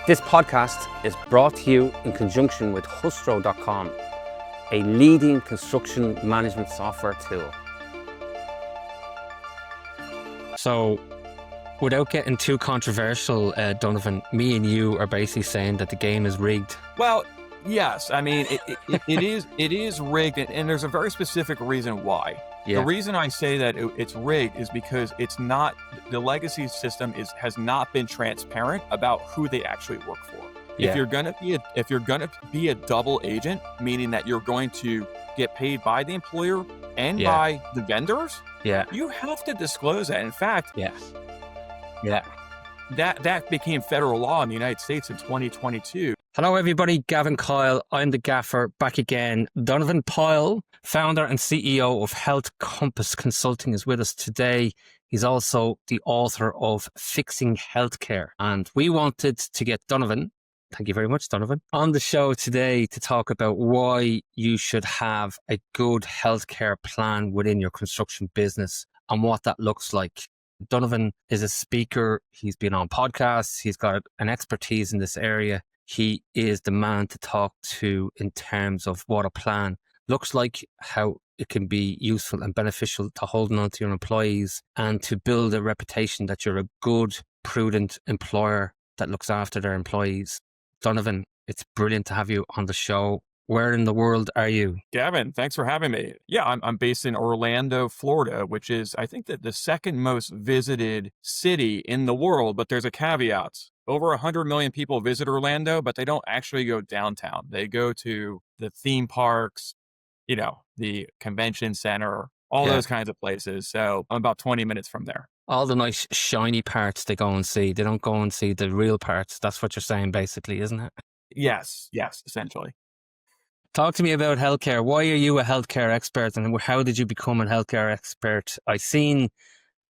This podcast is brought to you in conjunction with Hustro.com, a leading construction management software tool. So, without getting too controversial, Donovan, me and you are basically saying that the game is rigged. Well, yes. I mean, it is rigged, and there's a very specific reason why. Yeah. The reason I say that it's rigged is because it's not, the legacy system has not been transparent about who they actually work for. Yeah. If you're gonna be a double agent, meaning that you're going to get paid by the employer and by the vendors, you have to disclose that. In fact, that became federal law in the United States in 2022. Hello everybody, Gavin Coyle, I'm the Gaffer, back again. Donovan Pyle, founder and CEO of Health Compass Consulting, is with us today. He's also the author of Fixing Healthcare. And we wanted to get Donovan, thank you very much Donovan, on the show today to talk about why you should have a good healthcare plan within your construction business and what that looks like. Donovan is a speaker, he's been on podcasts, he's got an expertise in this area. He is the man to talk to in terms of what a plan looks like, how it can be useful and beneficial to holding on to your employees and to build a reputation that you're a good, prudent employer that looks after their employees. Donovan, it's brilliant to have you on the show. Where in the world are you? Gavin, thanks for having me. Yeah, I'm based in Orlando, Florida, which is, I think, that the second most visited city in the world, but there's a caveat. Over 100 million people visit Orlando, but they don't actually go downtown. They go to the theme parks, the convention center, all those kinds of places. So I'm about 20 minutes from there. All the nice shiny parts they go and see. They don't go and see the real parts. That's what you're saying basically, isn't it? Yes, essentially. Talk to me about healthcare. Why are you a healthcare expert and how did you become a healthcare expert? I seen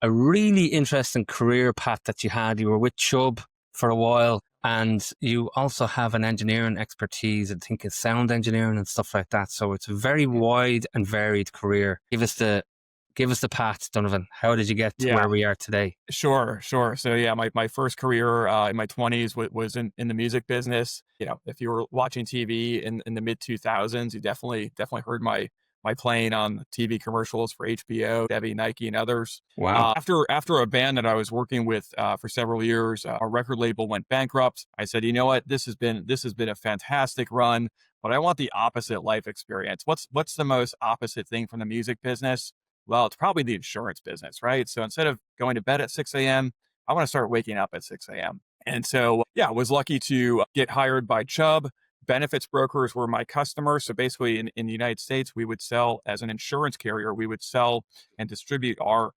a really interesting career path that you had. You were with Chubb for a while and you also have an engineering expertise. I think it's sound engineering and stuff like that. So it's a very wide and varied career. Give us the path, Donovan. How did you get to where we are today? Sure. So yeah, my first career in my 20s was in the music business. If you were watching TV in the mid 2000s, you definitely heard my playing on TV commercials for HBO, Debbie, Nike, and others. Wow. After a band that I was working with for several years, our record label went bankrupt. I said, you know what, this has been a fantastic run, but I want the opposite life experience. What's the most opposite thing from the music business? Well, it's probably the insurance business, right? So instead of going to bed at 6 a.m., I want to start waking up at 6 a.m. And so, I was lucky to get hired by Chubb. Benefits brokers were my customers. So basically in the United States, we would sell as an insurance carrier, we would sell and distribute our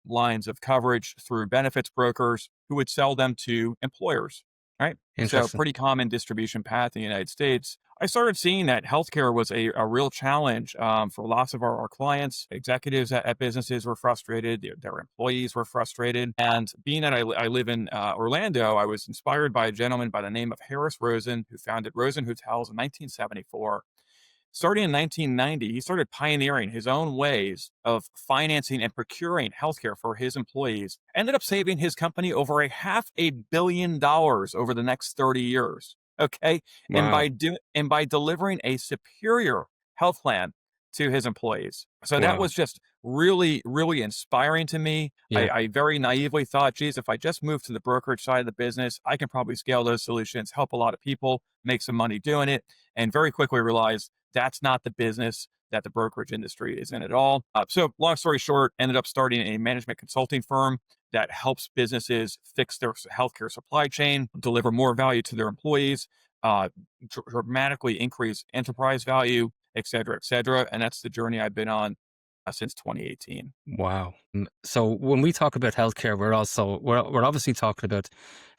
lines of coverage through benefits brokers who would sell them to employers, right? So pretty common distribution path in the United States. I started seeing that healthcare was a real challenge for lots of our clients. Executives at businesses were frustrated. Their employees were frustrated. And being that I live in Orlando, I was inspired by a gentleman by the name of Harris Rosen, who founded Rosen Hotels in 1974. Starting in 1990, he started pioneering his own ways of financing and procuring healthcare for his employees. Ended up saving his company over $500 million over the next 30 years. Okay. Wow. And by delivering a superior health plan to his employees. So that was just really, really inspiring to me. Yeah. I very naively thought, geez, if I just move to the brokerage side of the business, I can probably scale those solutions, help a lot of people, make some money doing it. And very quickly realized that's not the business that the brokerage industry is in at all. So long story short, ended up starting a management consulting firm that helps businesses fix their healthcare supply chain, deliver more value to their employees, dramatically increase enterprise value, et cetera, et cetera. And that's the journey I've been on since 2018. Wow. So when we talk about healthcare, we're obviously talking about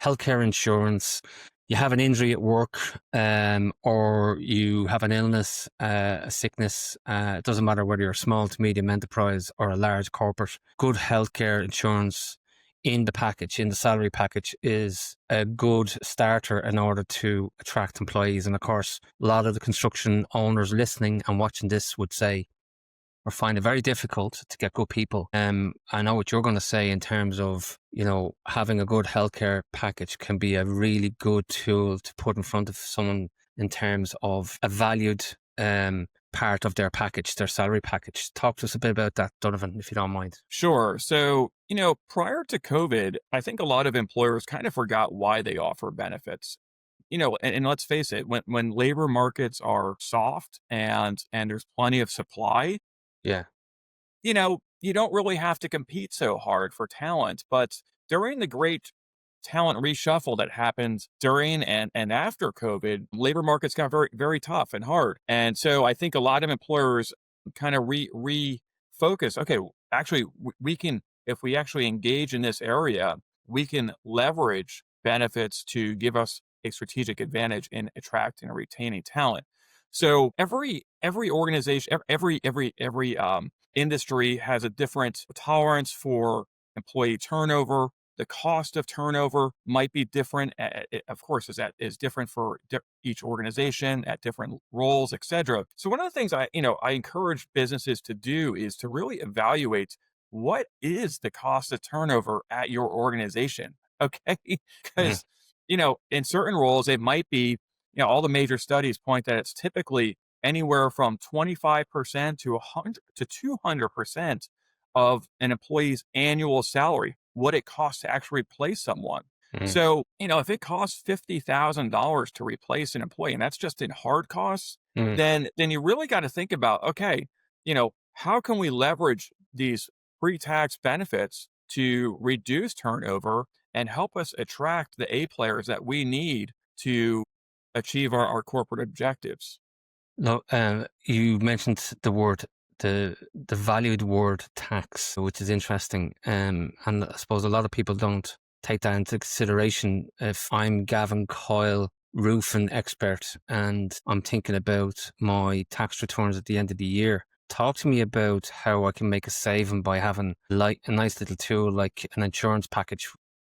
healthcare insurance. You have an injury at work, or you have an illness, a sickness. It doesn't matter whether you're a small to medium enterprise or a large corporate. Good healthcare insurance in the package, in the salary package, is a good starter in order to attract employees. And of course, a lot of the construction owners listening and watching this would say, or find it very difficult to get good people. I know what you're going to say in terms of, having a good healthcare package can be a really good tool to put in front of someone in terms of a valued part of their package, their salary package. Talk to us a bit about that, Donovan, if you don't mind. Sure. So, prior to COVID, I think a lot of employers kind of forgot why they offer benefits. And let's face it, when labor markets are soft and there's plenty of supply, Yeah. you don't really have to compete so hard for talent. But during the great talent reshuffle that happened during and after COVID, labor markets got very, very tough and hard. And so I think a lot of employers kind of refocus. Okay, actually, we can, if we actually engage in this area, we can leverage benefits to give us a strategic advantage in attracting and retaining talent. So every organization, every industry has a different tolerance for employee turnover. The cost of turnover might be different. Of course, is different for each organization at different roles, etc. So one of the things I encourage businesses to do is to really evaluate what is the cost of turnover at your organization. Okay, Mhm. because in certain roles it might be, all the major studies point that it's typically anywhere from 25% to 100 to 200% of an employee's annual salary, what it costs to actually replace someone. Mhm. So, if it costs $50,000 to replace an employee, and that's just in hard costs, Mhm. then you really got to think about, okay, how can we leverage these pre-tax benefits to reduce turnover and help us attract the A players that we need to achieve our corporate objectives? No, you mentioned the valued word tax, which is interesting. And I suppose a lot of people don't take that into consideration. If I'm Gavin Coyle, roofing expert, and I'm thinking about my tax returns at the end of the year, talk to me about how I can make a saving by having like a nice little tool like an insurance package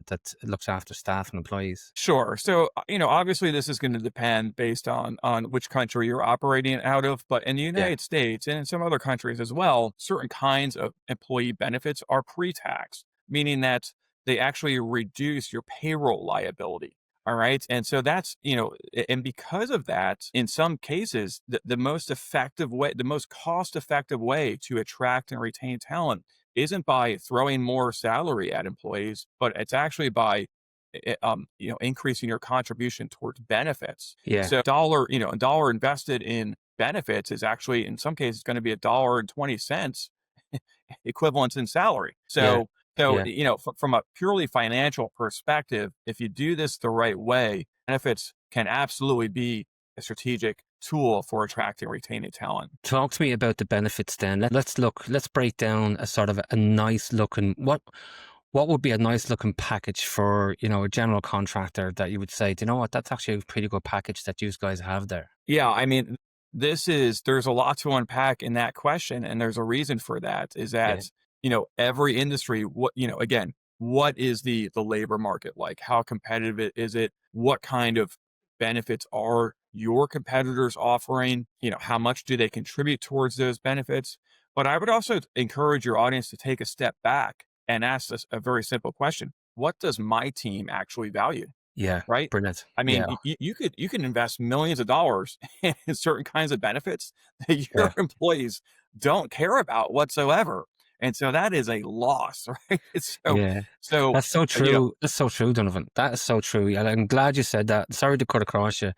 that looks after staff and employees. Sure. So, obviously this is going to depend based on which country you're operating out of, but in the Yeah. United States and in some other countries as well, certain kinds of employee benefits are pre-tax, meaning that they actually reduce your payroll liability. All right. And so that's, and because of that, in some cases, the most effective way, the most cost effective way to attract and retain talent isn't by throwing more salary at employees, but it's actually by increasing your contribution towards benefits. Yeah. So a dollar invested in benefits is actually in some cases going to be $1.20 equivalents in salary. Yeah. So Yeah. from a purely financial perspective, if you do this the right way, benefits can absolutely be a strategic tool for attracting and retaining talent. Talk to me about the benefits then. Let's break down a sort of a nice looking, what would be a nice looking package for, a general contractor that you would say, do you know what, that's actually a pretty good package that you guys have there. Yeah, I mean, there's a lot to unpack in that question, and there's a reason for that, is Yeah. that, every industry, again, what is the labor market like? How competitive is it? What kind of benefits are your competitors offering? How much do they contribute towards those benefits? But I would also encourage your audience to take a step back and ask us a very simple question. What does my team actually value? Yeah. Right? Brilliant. I mean, Yeah. you can invest millions of dollars in certain kinds of benefits that your Yeah. employees don't care about whatsoever, and so that is a loss, right? Yeah. So, That's so you know true. That's so true, Donovan. That is so true. And I'm glad you said that. Sorry to cut across you.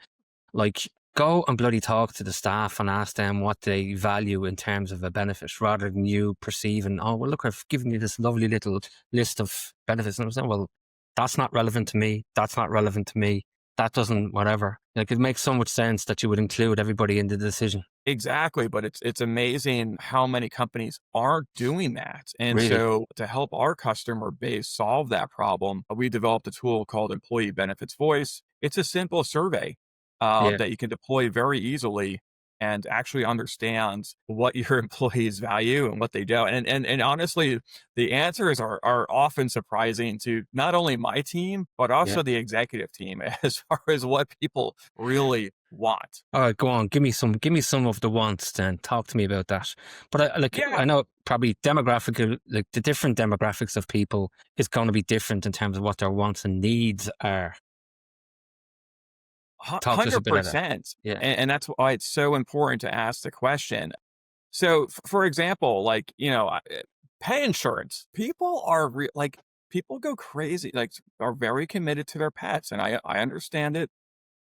Like, go and bloody talk to the staff and ask them what they value in terms of a benefit rather than you perceiving, oh, well, look, I've given you this lovely little list of benefits. And I'm saying, well, that's not relevant to me. That's not relevant to me. That doesn't, whatever. Like, it makes so much sense that you would include everybody in the decision. Exactly, but it's amazing how many companies aren't doing that. And Really? so to help our customer base solve that problem, we developed a tool called Employee Benefits Voice. It's a simple survey Yeah. that you can deploy very easily. and actually understands what your employees value and what they don't. And honestly, the answers are often surprising to not only my team, but Yeah. also the executive team as far as what people really want. All right, go on. Give me some of the wants then. Talk to me about that. But Yeah, I know probably demographic, like the different demographics of people is going to be different in terms of what their wants and needs are. Talk to us a bit of that. 100%. Yeah. And that's why it's so important to ask the question. So, for example, like, pet insurance, people are like, people go crazy, like, are very committed to their pets. And I understand it.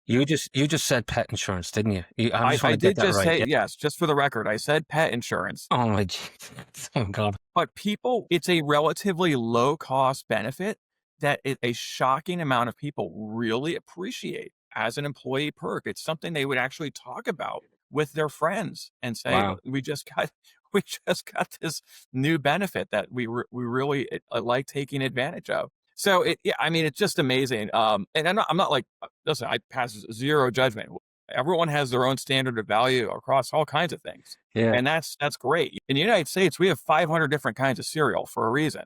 You just said pet insurance, didn't you? I I, just want I to get did that just right. say, Yeah. yes, just for the record, I said pet insurance, Oh my Jesus. Oh God. but people, it's a relatively low cost benefit that a shocking amount of people really appreciate as an employee perk. It's something they would actually talk about with their friends and say, Wow. we just got, we just got this new benefit that we really like taking advantage of. So yeah, I mean, it's just amazing. And I'm not like, listen, I pass zero judgment. Everyone has their own standard of value across all kinds of things. Yeah. And that's great. In the United States, we have 500 different kinds of cereal for a reason.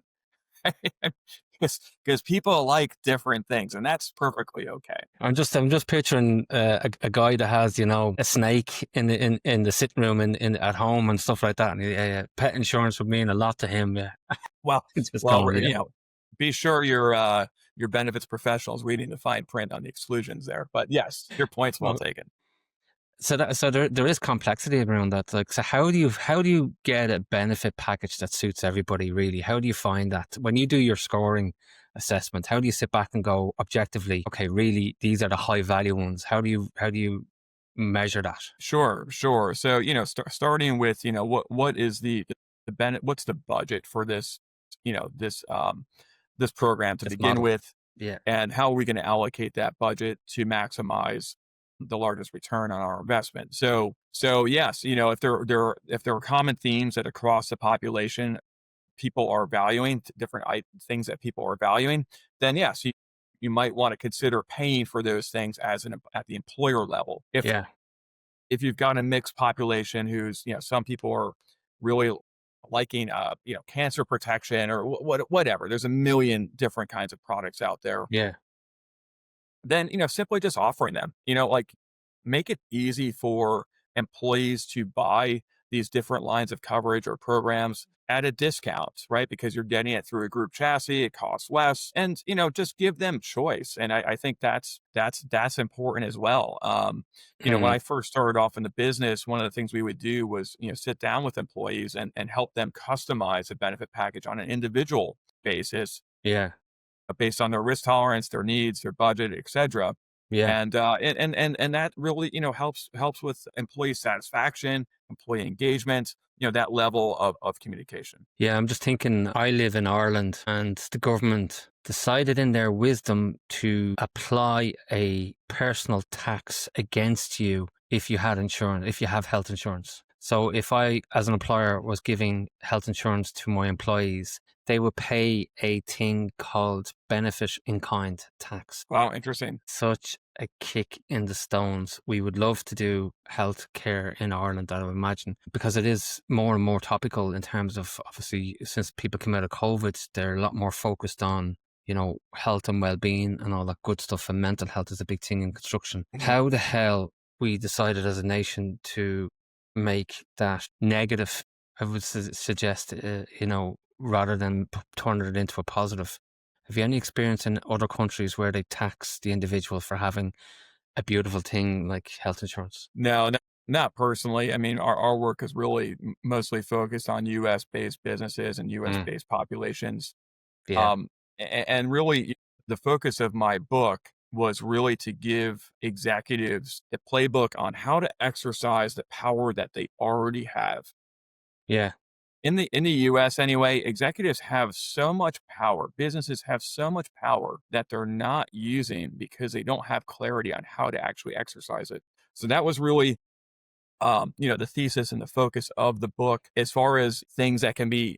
Because people like different things, and that's perfectly okay. I'm just picturing a guy that has a snake in the sitting room in at home and stuff like that. And yeah, pet insurance would mean a lot to him. Yeah, Well, it's just well, going. Yeah. be sure your benefits professional is reading the fine print on the exclusions there. But yes, your point's well Well, taken. so there is complexity around that. Like, so how do you get a benefit package that suits everybody really? How do you find that when you do your scoring assessment? How do you sit back and go objectively? Okay, really, these are the high value ones. How do you measure that? Sure, sure. So, starting with, what is what's the budget for this, this program to This begin model. with, Yeah, and how are we going to allocate that budget to maximize the largest return on our investment? So yes, if there are common themes that across the population people are valuing, different things that people are valuing, then yes, you might want to consider paying for those things at the employer level. yeah, If you've got a mixed population who's, some people are really liking, cancer protection or whatever. There's a million different kinds of products out there. yeah, Then, simply just offering them, like, make it easy for employees to buy these different lines of coverage or programs at a discount, right? Because you're getting it through a group chassis, it costs less, and just give them choice. And I think that's important as well. When mm, I first started off in the business, one of the things we would do was, sit down with employees and help them customize a benefit package on an individual basis yeah, based on their risk tolerance, their needs, their budget, etc. yeah. And that really, helps with employee satisfaction, employee engagement, that level of communication. Yeah, I'm just thinking, I live in Ireland and the government decided in their wisdom to apply a personal tax against you if you had insurance, if you have health insurance. So if I, as an employer, was giving health insurance to my employees, they would pay a thing called benefit in kind tax. Wow, interesting. Such a kick in the stones. We would love to do healthcare in Ireland, I would imagine, because it is more and more topical in terms of, obviously, since people come out of COVID, they're a lot more focused on, health and well-being and all that good stuff. And mental health is a big thing in construction. Mhm. How the hell we decided as a nation to make that negative, I would suggest, rather than turning it into a positive. Have you any experience in other countries where they tax the individual for having a beautiful thing like health insurance? No, not personally. I mean, our work is really mostly focused on U.S. based businesses and U.S. Mm, based populations. yeah, Um, and really, the focus of my book was really to give executives a playbook on how to exercise the power that they already have. yeah, In the US anyway, executives have so much power, businesses have so much power that they're not using because they don't have clarity on how to actually exercise it. So that was really, the thesis and the focus of the book as far as things that can be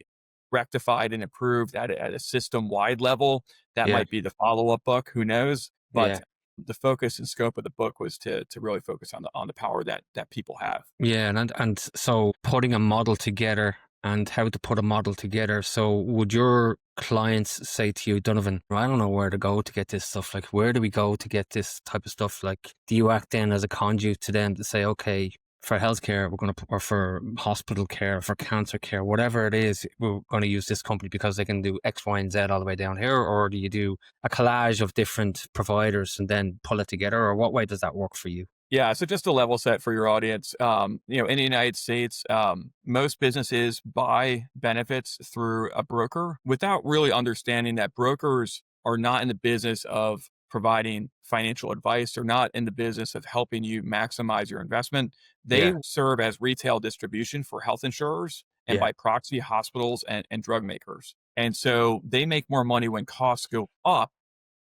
rectified and improved at a system wide level. That yeah, might be the follow up book, who knows? But yeah. the focus and scope of the book was to really focus on the power that people have. Yeah, and so putting a model together and how to put a model together. So would your clients say to you, Donovan, I don't know where to go to get this stuff. Like, where do we go to get this type of stuff? Like, do you act then as a conduit to them to say, okay, for healthcare, we're going to, or for hospital care, for cancer care, whatever it is, we're going to use this company because they can do X, Y, and Z all the way down here? Or do you do a collage of different providers and then pull it together? Or what way does that work for you? Yeah, so just a level set for your audience, in the United States, most businesses buy benefits through a broker without really understanding that brokers are not in the business of providing financial advice. They're not in the business of helping you maximize your investment. They Yeah, serve as retail distribution for health insurers and yeah, by proxy hospitals and drug makers. And so they make more money when costs go up,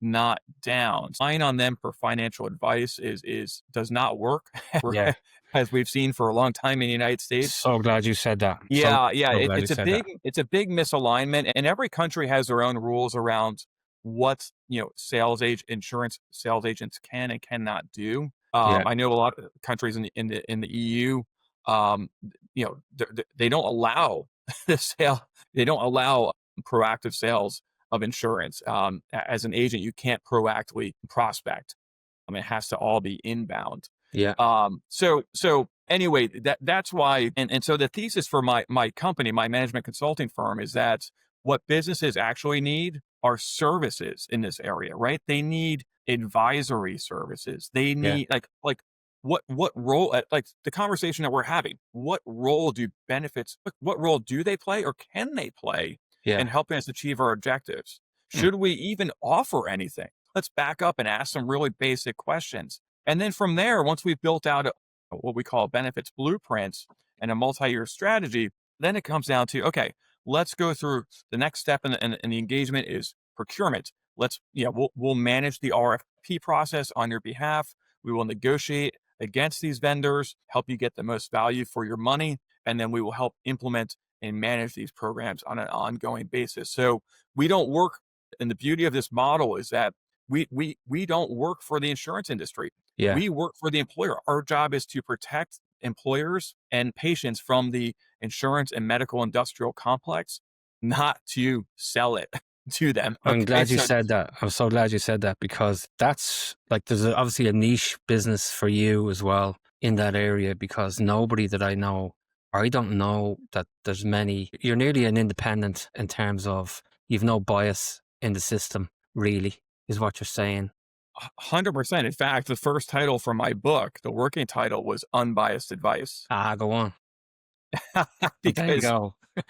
not down. Relying on them for financial advice is does not work, yeah. as we've seen for a long time in the United States. So glad you said that. Yeah, So glad you it's a said that. big misalignment, and every country has their own rules around what insurance sales agents can and cannot do. Yeah, I know a lot of countries in the EU, um, they don't allow the sale. They don't allow proactive sales of insurance. As an agent, you can't proactively prospect. I mean, it has to all be inbound. yeah, So anyway, that's why, and so the thesis for my company, my management consulting firm, is that what businesses actually need are services in this area, right? They need advisory services. They yeah, need like what role, like the conversation that we're having, what role do benefits, what role do they play or can they play yeah. in helping us achieve our objectives? Mm. Should we even offer anything? Let's back up and ask some really basic questions. And then from there, once we've built out what we call benefits blueprints and a multi-year strategy, then it comes down to, okay, let's go through the next step in the engagement is procurement. We'll manage the RFP process on your behalf. We will negotiate against these vendors, help you get the most value for your money, and then we will help implement and manage these programs on an ongoing basis. So we don't work, and the beauty of this model is that we don't work for the insurance industry. Yeah. We work for the employer. Our job is to protect employers and patients from the insurance and medical industrial complex, not to sell it to them. I'm Okay. glad you So said that. I'm so glad you said that because that's like, there's obviously a niche business for you as well in that area because nobody that I know, I don't know that there's many, you're nearly an independent in terms of you've no bias in the system, really, is what you're saying. 100%. In fact, the first title for my book, the working title, was Unbiased Advice. Ah, go on. There you because go. Yeah.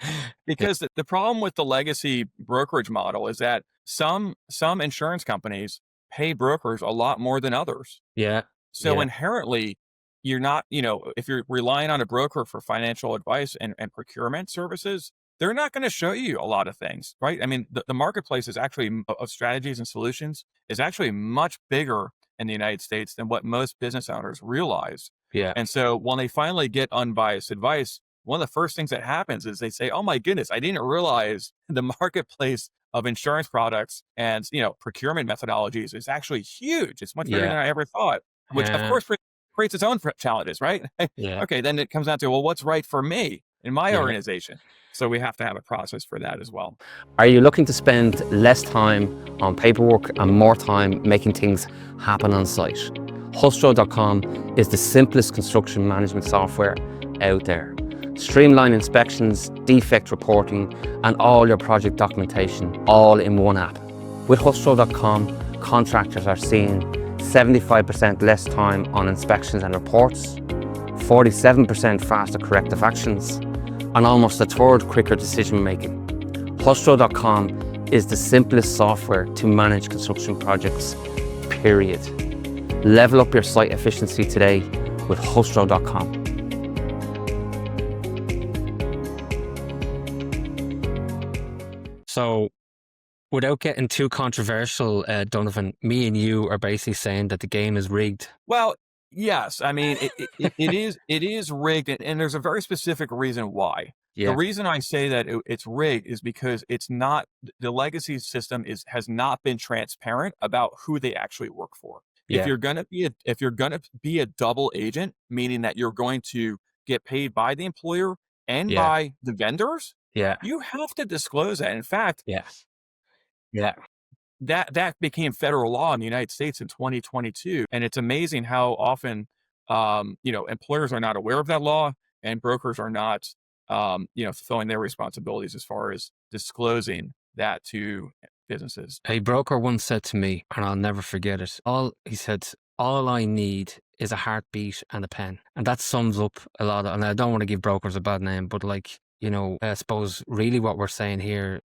because the problem with the legacy brokerage model is that some insurance companies pay brokers a lot more than others. Yeah. So Yeah. inherently, you're not, if you're relying on a broker for financial advice and procurement services, they're not going to show you a lot of things, right? I mean, the marketplace is actually of strategies and solutions is actually much bigger in the United States than what most business owners realize. Yeah. And so when they finally get unbiased advice, one of the first things that happens is they say, "Oh my goodness, I didn't realize the marketplace of insurance products and procurement methodologies is actually huge. It's much bigger than Yeah. I ever thought." Which of Yeah. course creates its own challenges, right? Yeah. Okay, then it comes down to, well, what's right for me in my Yeah. organization? So we have to have a process for that as well. Are you looking to spend less time on paperwork and more time making things happen on site? Hustro.com is the simplest construction management software out there. Streamline inspections, defect reporting, and all your project documentation all in one app. With Hustro.com, contractors are seeing 75% less time on inspections and reports, 47% faster corrective actions, and almost a third quicker decision making. Hustro.com is the simplest software to manage construction projects, period. Level up your site efficiency today with Hustro.com. So, without getting too controversial, Donovan, me and you are basically saying that the game is rigged. Well, yes. I mean, it is rigged, and there's a very specific reason why. The Yeah. reason I say that it's rigged is because it's not, the legacy system has not been transparent about who they actually work for. If Yeah. if you're gonna be a double agent, meaning that you're going to get paid by the employer and Yeah. by the vendors, Yeah. you have to disclose that. In fact, Yeah. Yeah. that became federal law in the United States in 2022, and it's amazing how often, employers are not aware of that law and brokers are not, fulfilling their responsibilities as far as disclosing that to businesses. A broker once said to me, and I'll never forget it. He said, all I need is a heartbeat and a pen. And that sums up a lot of, and I don't want to give brokers a bad name, but like, I suppose really what we're saying here,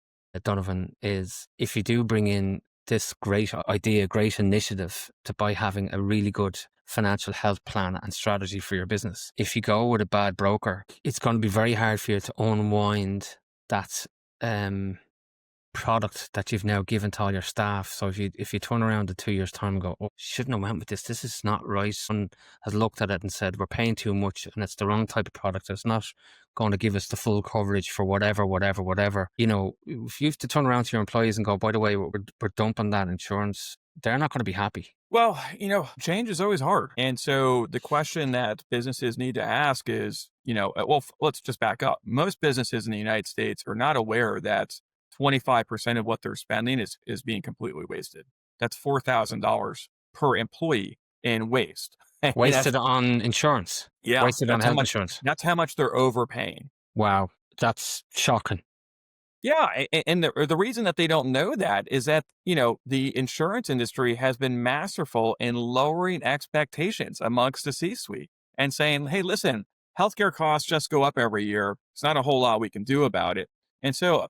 Donovan, is if you do bring in this great idea, great initiative to by having a really good financial health plan and strategy for your business. If you go with a bad broker, it's going to be very hard for you to unwind that product that you've now given to all your staff. So if you turn around in 2 years' time and go, oh, shouldn't have went with this. This is not right. Someone has looked at it and said, we're paying too much and it's the wrong type of product. It's not going to give us the full coverage for whatever. If you have to turn around to your employees and go, by the way, we're dumping that insurance, they're not going to be happy. Well, change is always hard. And so the question that businesses need to ask is, let's just back up. Most businesses in the United States are not aware that 25% of what they're spending is being completely wasted. That's $4,000 per employee in waste. And Wasted on insurance. yeah, Wasted on health insurance. that's how much they're overpaying. Wow. That's shocking. Yeah, and the reason that they don't know that is that, the insurance industry has been masterful in lowering expectations amongst the C-suite and saying, "Hey, listen, healthcare costs just go up every year. It's not a whole lot we can do about it." And so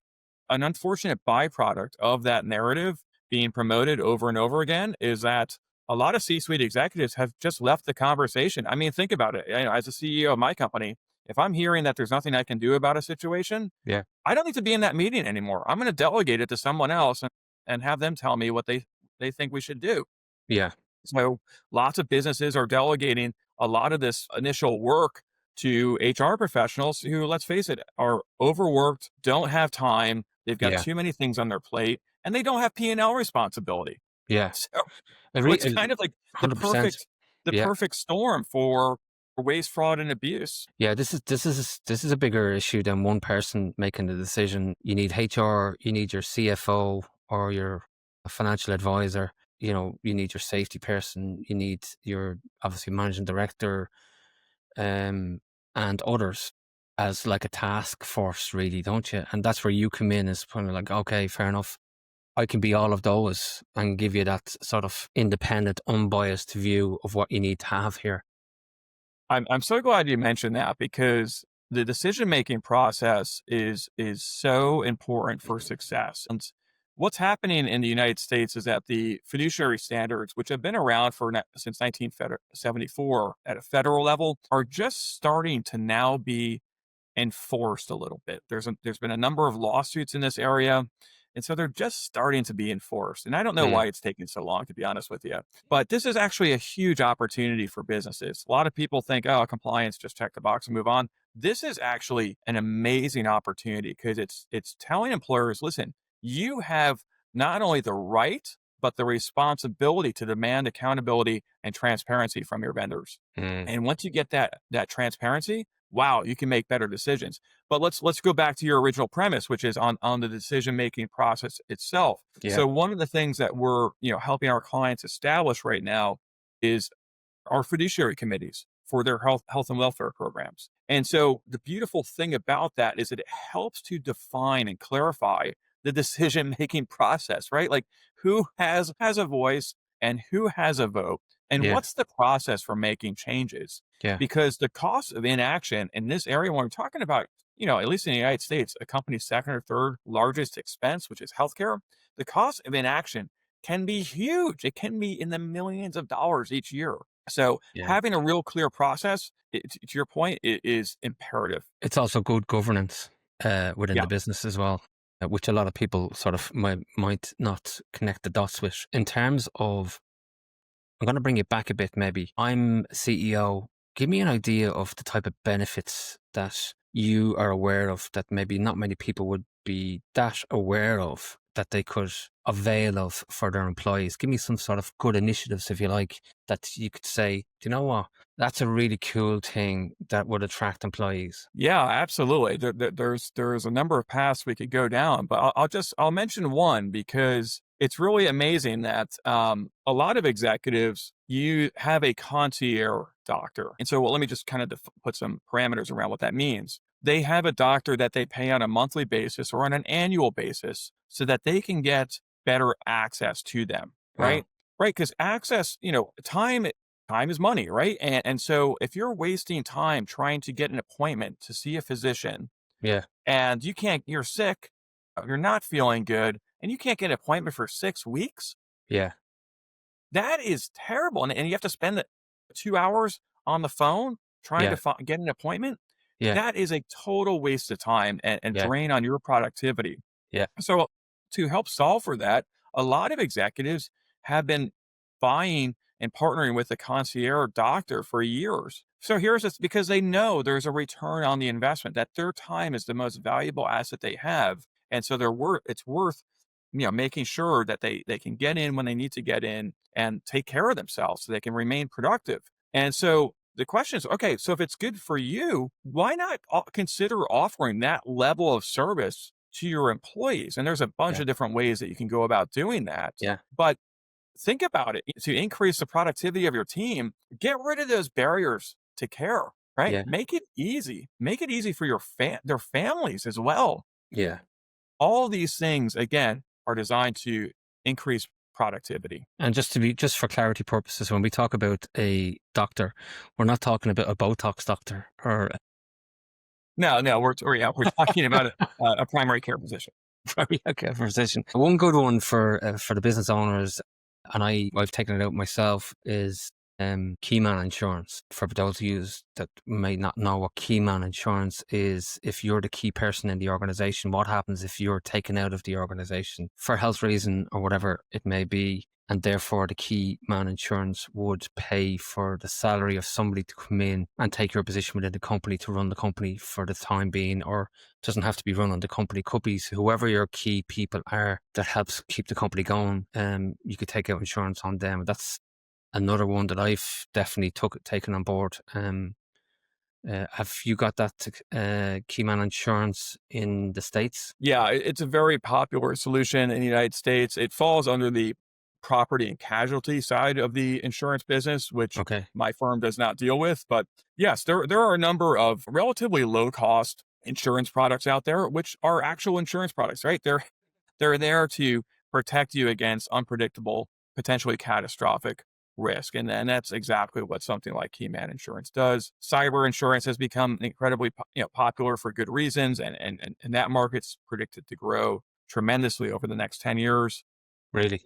an unfortunate byproduct of that narrative being promoted over and over again is that a lot of C-suite executives have just left the conversation. I mean, think about it. As a CEO of my company, if I'm hearing that there's nothing I can do about a situation, Yeah. I don't need to be in that meeting anymore. I'm going to delegate it to someone else and have them tell me what they think we should do. Yeah. So lots of businesses are delegating a lot of this initial work to HR professionals who, let's face it, are overworked, don't have time. They've got Yeah. too many things on their plate and they don't have P&L responsibility. Yeah. So, so it's kind of like the 100%. Yeah. perfect storm for waste, fraud, and abuse. Yeah, this is a bigger issue than one person making the decision. You need HR, you need your CFO or your financial advisor. You need your safety person. You need your obviously managing director, and others as like a task force, really, don't you? And that's where you come in as kind of like, okay, fair enough. I can be all of those and give you that sort of independent, unbiased view of what you need to have here. I'm so glad you mentioned that because the decision-making process is so important for success. And what's happening in the United States is that the fiduciary standards, which have been around since 1974 at a federal level, are just starting to now be enforced a little bit. There's been a number of lawsuits in this area. And so they're just starting to be enforced. And I don't know Mm. why it's taking so long, to be honest with you. But this is actually a huge opportunity for businesses. A lot of people think, oh, compliance, just check the box and move on. This is actually an amazing opportunity because it's telling employers, listen, you have not only the right, but the responsibility to demand accountability and transparency from your vendors. Mm. And once you get that transparency, wow, you can make better decisions. But let's go back to your original premise, which is on the decision-making process itself. Yeah. So one of the things that we're, helping our clients establish right now is our fiduciary committees for their health and welfare programs. And so the beautiful thing about that is that it helps to define and clarify the decision-making process, right? Like who has a voice and who has a vote and Yeah. what's the process for making changes? Yeah. Because the cost of inaction in this area, when we're talking about, at least in the United States, a company's second or third largest expense, which is healthcare, the cost of inaction can be huge. It can be in the millions of dollars each year. So Yeah. having a real clear process, to your point, is imperative. It's also good governance within Yeah. the business as well, which a lot of people sort of might not connect the dots with. In terms of, I'm going to bring it back a bit maybe. I'm CEO. Give me an idea of the type of benefits that you are aware of that maybe not many people would be that aware of that they could avail of for their employees? Give me some sort of good initiatives, if you like, that you could say, do you know what? That's a really cool thing that would attract employees. Yeah, absolutely. There's a number of paths we could go down, but I'll mention one because it's really amazing that a lot of executives, you have a concierge doctor. And so, well, let me just kind of put some parameters around what that means. They have a doctor that they pay on a monthly basis or on an annual basis so that they can get better access to them, Wow. right? Right, because access, time is money, right? And so if you're wasting time trying to get an appointment to see a physician Yeah. and you're sick, you're not feeling good, and you can't get an appointment for 6 weeks, Yeah. that is terrible. And you have to spend the 2 hours on the phone trying to Yeah. get an appointment. Yeah. That is a total waste of time and Yeah. drain on your productivity. Yeah. So to help solve for that, a lot of executives have been buying and partnering with a concierge doctor for years. So here's this because they know there's a return on the investment, that their time is the most valuable asset they have. And so it's worth, making sure that they can get in when they need to get in and take care of themselves so they can remain productive. And so the question is, okay, so if it's good for you, why not consider offering that level of service to your employees? And there's a bunch Yeah. of different ways that you can go about doing that. Yeah. But think about it. To increase the productivity of your team, get rid of those barriers to care, right? Yeah. Make it easy. Make it easy for their families as well. Yeah. All these things, again, are designed to increase productivity. And just for clarity purposes, when we talk about a doctor, we're not talking about a Botox doctor or No, we're talking about a primary care physician. very okay physician. One good one for the business owners, and I've taken it out myself, is Keyman insurance. For those of you that may not know what Keyman insurance is, if you're the key person in the organization, what happens if you're taken out of the organization for health reason or whatever it may be, and therefore the key man insurance would pay for the salary of somebody to come in and take your position within the company to run the company for the time being, or it doesn't have to be run on the company. Could be whoever your key people are that helps keep the company going. You could take out insurance on them. That's another one that I've definitely taken on board. Have you got that Keyman insurance in the States? Yeah, it's a very popular solution in the United States. It falls under the property and casualty side of the insurance business, which Okay. my firm does not deal with. But yes, there are a number of relatively low cost insurance products out there, which are actual insurance products, right? They're there to protect you against unpredictable, potentially catastrophic risk. And that's exactly what something like Keyman Insurance does. Cyber insurance has become incredibly popular for good reasons, and that market's predicted to grow tremendously over the next 10 years. Really?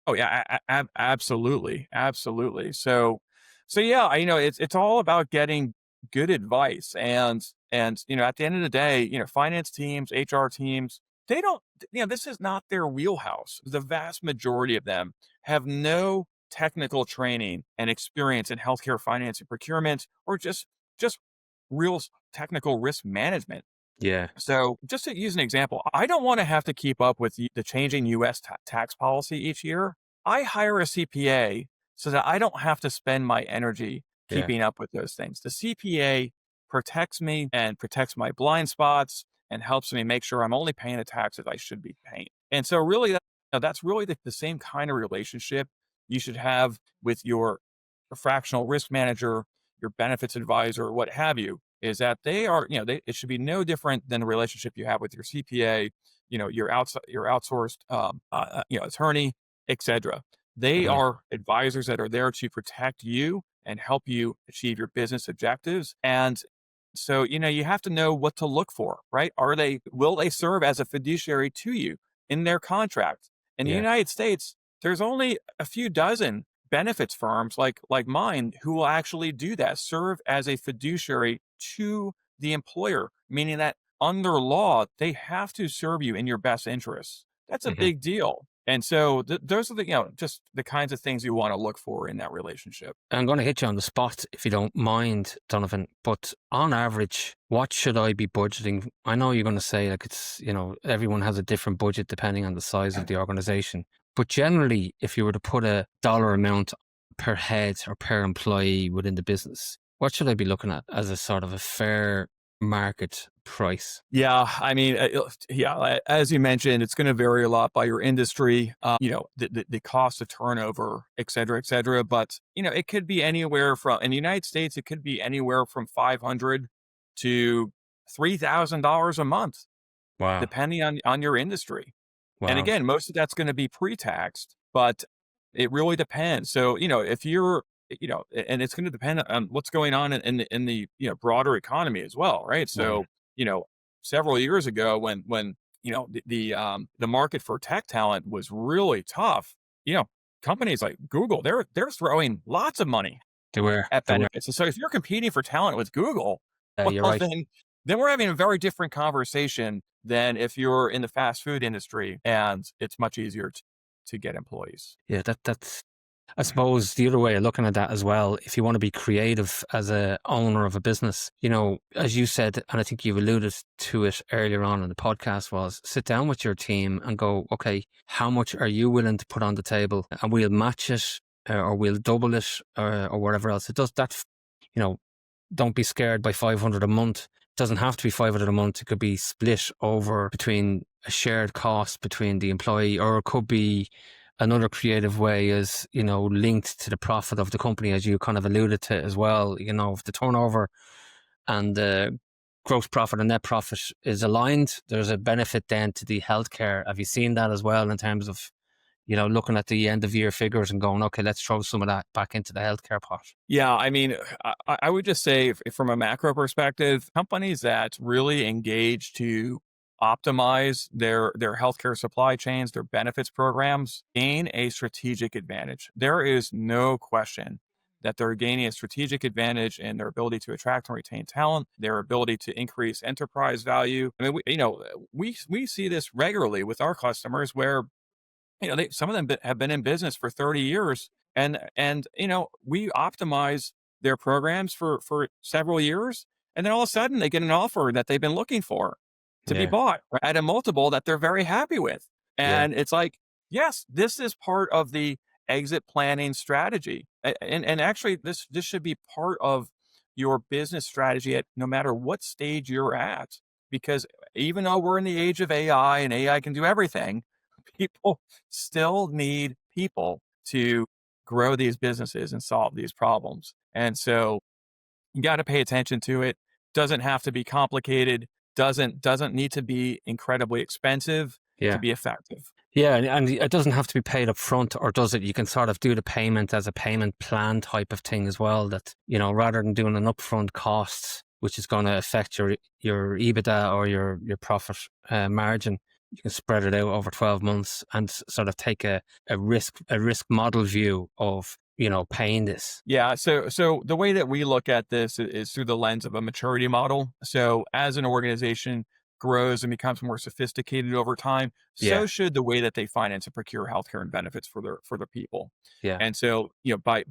Oh yeah, absolutely, absolutely. So yeah, it's all about getting good advice, and at the end of the day, finance teams, HR teams, they don't, this is not their wheelhouse. The vast majority of them have no technical training and experience in healthcare finance and procurement, or just real technical risk management. Yeah. So, just to use an example, I don't want to have to keep up with the changing US tax policy each year. I hire a CPA so that I don't have to spend my energy Yeah. keeping up with those things. The CPA protects me and protects my blind spots and helps me make sure I'm only paying the taxes I should be paying. And so, really, that's really the same kind of relationship you should have with your fractional risk manager, your benefits advisor, what have you, is that they are, it should be no different than the relationship you have with your CPA, your outsourced, attorney, etc. They Yeah. are advisors that are there to protect you and help you achieve your business objectives. And so, you have to know what to look for, right? Will they serve as a fiduciary to you in their contract? In the Yeah. United States, there's only a few dozen benefits firms like mine who will actually do that, serve as a fiduciary to the employer, meaning that under law, they have to serve you in your best interests. That's a Mhm. big deal. And so those are the, just the kinds of things you want to look for in that relationship. I'm going to hit you on the spot if you don't mind, Donovan, but on average, what should I be budgeting? I know you're going to say like it's, everyone has a different budget depending on the size of the organization. But generally, if you were to put a dollar amount per head or per employee within the business, what should I be looking at as a sort of a fair market price? Yeah, I mean, as you mentioned, it's going to vary a lot by your industry, the cost of turnover, et cetera, et cetera. But, it could be anywhere from, in the United States, it could be anywhere from $500 to $3,000 a month, Wow. depending on your industry. And Wow. again, most of that's going to be pre-taxed, but it really depends. So, if you're, and it's going to depend on what's going on in the broader economy as well, right? Wow. So, several years ago when the market for tech talent was really tough, companies like Google, they're throwing lots of money They were. at They were. benefits. And so if you're competing for talent with Google, You're well, right. then we're having a very different conversation than if you're in the fast food industry and it's much easier to get employees. Yeah, that's I suppose the other way of looking at that as well, if you want to be creative as a owner of a business, as you said, and I think you've alluded to it earlier on in the podcast, was sit down with your team and go, okay, how much are you willing to put on the table? And we'll match it or we'll double it or whatever else. It does that, don't be scared by 500 a month. It doesn't have to be 500 a month. It could be split over between a shared cost between the employee, or it could be another creative way is, linked to the profit of the company, as you kind of alluded to as well. If the turnover and the gross profit and net profit is aligned, there's a benefit then to the healthcare. Have you seen that as well in terms of, looking at the end of year figures and going, okay, let's throw some of that back into the healthcare pot? Yeah, I mean, I would just say from a macro perspective, companies that really engage to optimize their healthcare supply chains, their benefits programs, gain a strategic advantage. There is no question that they're gaining a strategic advantage in their ability to attract and retain talent, their ability to increase enterprise value. I mean, we see this regularly with our customers where some of them have been in business for 30 years and we optimize their programs for several years. And then all of a sudden they get an offer that they've been looking for to be Yeah. bought at a multiple that they're very happy with. Yeah. And it's like, yes, this is part of the exit planning strategy. And actually this should be part of your business strategy at no matter what stage you're at. Because even though we're in the age of AI and AI can do everything, people still need people to grow these businesses and solve these problems. And so you got to pay attention to it. Doesn't have to be complicated. Doesn't need to be incredibly expensive to Yeah. be effective. Yeah, and it doesn't have to be paid up front, or does it? You can sort of do the payment as a payment plan type of thing as well, that, rather than doing an upfront cost, which is going to affect your EBITDA or your profit margin, you can spread it out over 12 months and sort of take a risk model view of, paying this. Yeah. So the way that we look at this is through the lens of a maturity model. So as an organization grows and becomes more sophisticated over time, Yeah. so should the way that they finance and procure healthcare and benefits for their people. Yeah. And so, by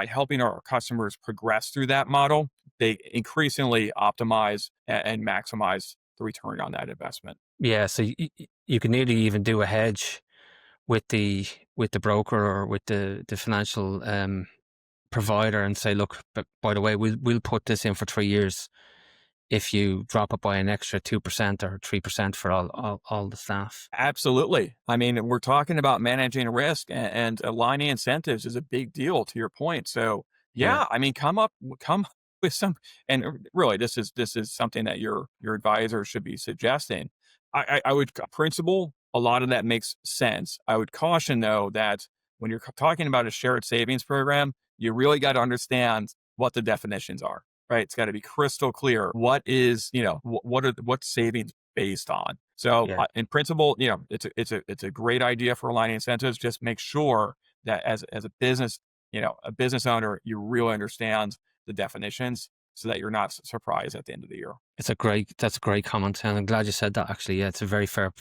helping our customers progress through that model, they increasingly optimize and maximize the return on that investment. Yeah. So you can nearly even do a hedge with the broker or with the financial provider and say, look, but by the way, we'll put this in for 3 years if you drop it by an extra 2% or 3% for all the staff. Absolutely. I mean, we're talking about managing risk and aligning incentives is a big deal, to your point. So Yeah. yeah, I mean, come with some, and really this is something that your advisor should be suggesting. I would principle, a lot of that makes sense. I would caution though that when you're talking about a shared savings program, you really got to understand what the definitions are, right? It's got to be crystal clear. What is, what's savings based on? So Yeah. in principle, it's a great idea for aligning incentives. Just make sure that as a business, a business owner, you really understand the definitions so that you're not surprised at the end of the year. That's a great comment. And I'm glad you said that, actually. Yeah, it's a very fair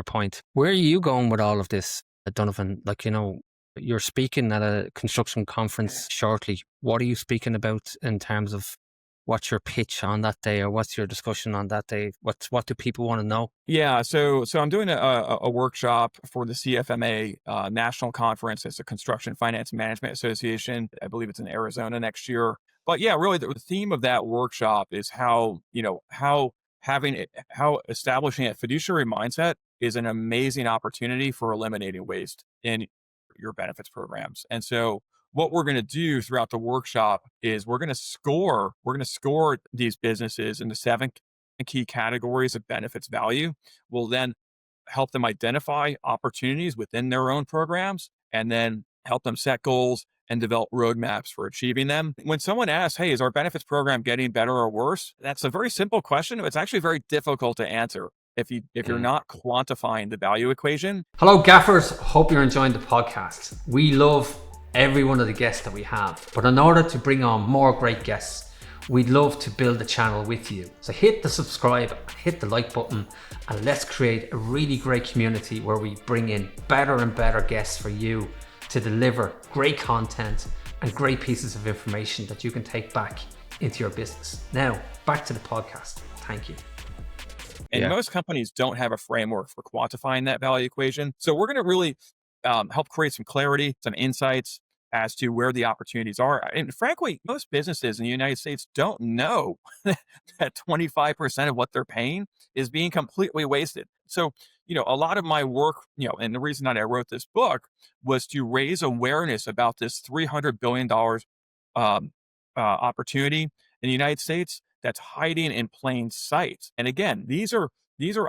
point. Where are you going with all of this, Donovan? Like, you're speaking at a construction conference shortly. What are you speaking about in terms of what's your pitch on that day, or what's your discussion on that day? What do people want to know? Yeah, so I'm doing a workshop for the CFMA national conference. It's a Construction Finance Management Association. I believe it's in Arizona next year. But yeah, really the theme of that workshop is how establishing a fiduciary mindset is an amazing opportunity for eliminating waste in your benefits programs. And so what we're going to do throughout the workshop is we're going to score these businesses into 7 key categories of benefits value. We'll then help them identify opportunities within their own programs and then help them set goals and develop roadmaps for achieving them. When someone asks, hey, is our benefits program getting better or worse? That's a very simple question. It's actually very difficult to answer if you're not quantifying the value equation. Hello, gaffers. Hope you're enjoying the podcast. We love every one of the guests that we have, but in order to bring on more great guests, we'd love to build the channel with you. So hit the subscribe, hit the like button, and let's create a really great community where we bring in better and better guests for you to deliver great content and great pieces of information that you can take back into your business. Now, back to the podcast. Thank you. And most companies don't have a framework for quantifying that value equation. So we're going to really help create some clarity, some insights as to where the opportunities are. And frankly, most businesses in the United States don't know that 25% of what they're paying is being completely wasted. So, a lot of my work, and the reason that I wrote this book was to raise awareness about this $300 billion opportunity in the United States that's hiding in plain sight. And again, these are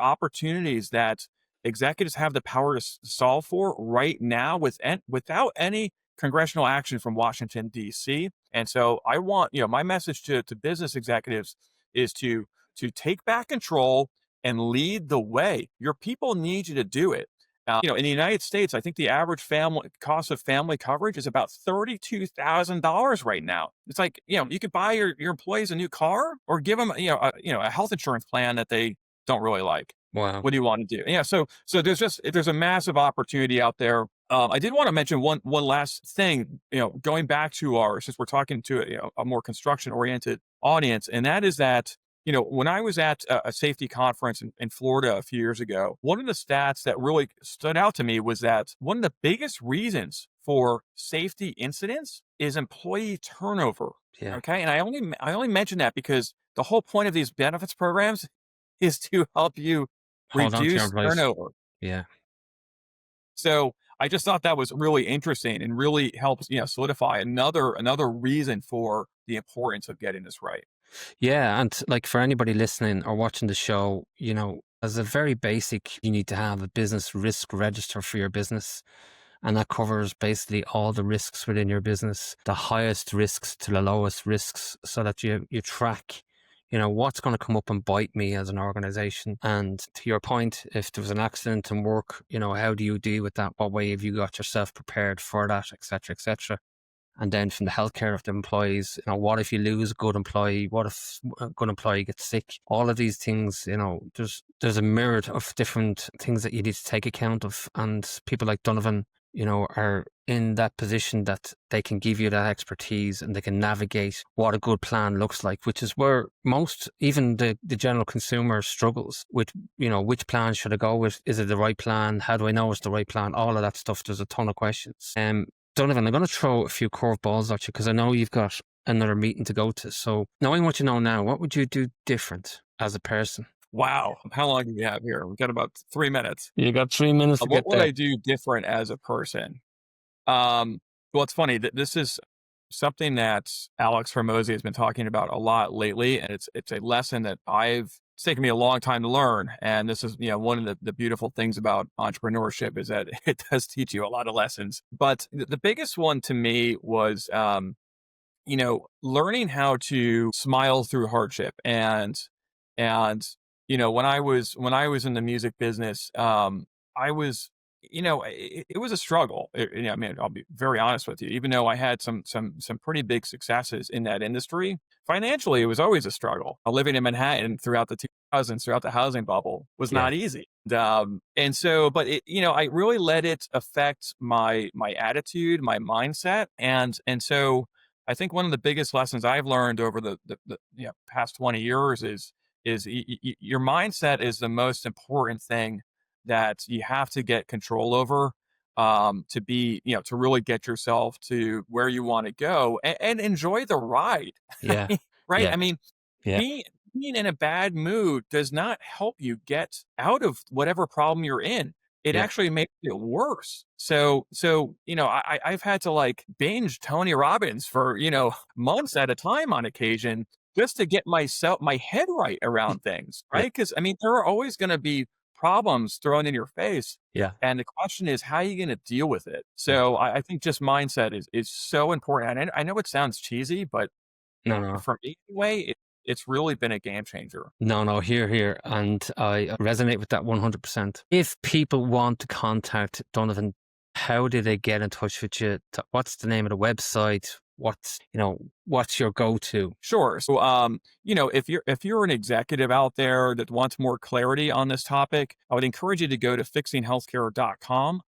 opportunities that executives have the power to solve for right now without any congressional action from Washington, D.C. And so I want, my message to business executives is to take back control and lead the way. Your people need you to do it. In the United States, I think the average family cost of family coverage is about $32,000 right now. It's like, you could buy your employees a new car or give them, a health insurance plan that they don't really like. Wow. What do you want to do? Yeah. So there's a massive opportunity out there. I did want to mention one last thing, going back to since we're talking to a more construction oriented audience, and that is that, when I was at a safety conference in Florida a few years ago, one of the stats that really stood out to me was that one of the biggest reasons for safety incidents is employee turnover. Yeah. Okay. And I only mention that because the whole point of these benefits programs is to help you Hold on to your reduce employees. turnover. Yeah. So I just thought that was really interesting and really helps, solidify another reason for the importance of getting this right. Yeah, and like for anybody listening or watching the show, as a very basic, you need to have a business risk register for your business. And that covers basically all the risks within your business, the highest risks to the lowest risks, so that you track, what's going to come up and bite me as an organization. And to your point, if there was an accident in work, how do you deal with that? What way have you got yourself prepared for that, et cetera, et cetera? And then from the healthcare of the employees, what if you lose a good employee? What if a good employee gets sick? All of these things, there's a myriad of different things that you need to take account of. And people like Donovan, are in that position that they can give you that expertise and they can navigate what a good plan looks like, which is where most, even the general consumer struggles with, which plan should I go with? Is it the right plan? How do I know it's the right plan? All of that stuff. There's a ton of questions. Donovan, I'm going to throw a few curveballs at you because I know you've got another meeting to go to. So knowing what you know now, what would you do different as a person? Wow. How long do we have here? We've got about 3 minutes. You got 3 minutes to What get would there. I do different as a person? Well, it's funny that this is something that Alex Hormozy has been talking about a lot lately. And it's a lesson that it's taken me a long time to learn. And this is, one of the beautiful things about entrepreneurship is that it does teach you a lot of lessons. But the biggest one to me was, learning how to smile through hardship. And when I was in the music business, I was it was a struggle. I mean, I'll be very honest with you. Even though I had some pretty big successes in that industry, financially, it was always a struggle. Living in Manhattan throughout the 2000s, throughout the housing bubble, was Yeah. not easy. And so, but I really let it affect my attitude, my mindset, and so I think one of the biggest lessons I've learned over the past 20 years is your mindset is the most important thing that you have to get control over, to be, to really get yourself to where you want to go, and enjoy the ride. Yeah. Right. Yeah. I mean, Yeah. being in a bad mood does not help you get out of whatever problem you're in. It Yeah. actually makes it worse. So, I've had to like binge Tony Robbins for, months at a time on occasion, just to get my head right around things. Yeah. Right. Cause I mean, there are always going to be problems thrown in your face. Yeah. And the question is, how are you going to deal with it? Yeah. So I think just mindset is so important. And I know it sounds cheesy, but No, no. for me anyway, it's really been a game changer. No, here. And I resonate with that 100%. If people want to contact Donovan, how do they get in touch with you? What's the name of the website? What's your go-to? Sure. So, if you're an executive out there that wants more clarity on this topic, I would encourage you to go to fixinghealthcare.com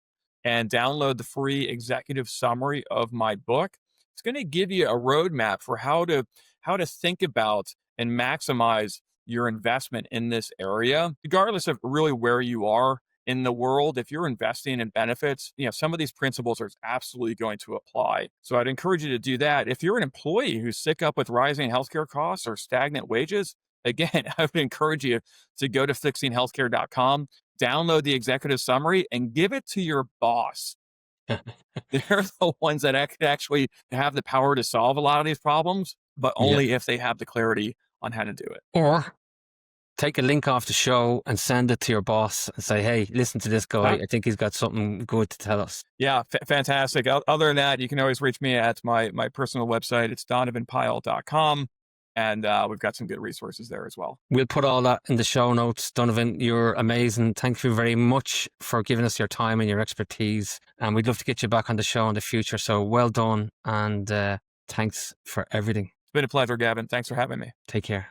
and download the free executive summary of my book. It's going to give you a roadmap for how to think about and maximize your investment in this area, regardless of really where you are in the world. If you're investing in benefits, some of these principles are absolutely going to apply. So I'd encourage you to do that. If you're an employee who's sick up with rising healthcare costs or stagnant wages, again, I would encourage you to go to fixinghealthcare.com, download the executive summary, and give it to your boss. They're the ones that actually have the power to solve a lot of these problems, but only if they have the clarity on how to do it. Or take a link off the show and send it to your boss and say, hey, listen to this guy. I think he's got something good to tell us. Yeah, fantastic. Other than that, you can always reach me at my personal website. It's donovanpyle.com. And we've got some good resources there as well. We'll put all that in the show notes. Donovan, you're amazing. Thank you very much for giving us your time and your expertise. And we'd love to get you back on the show in the future. So well done. And thanks for everything. It's been a pleasure, Gavin. Thanks for having me. Take care.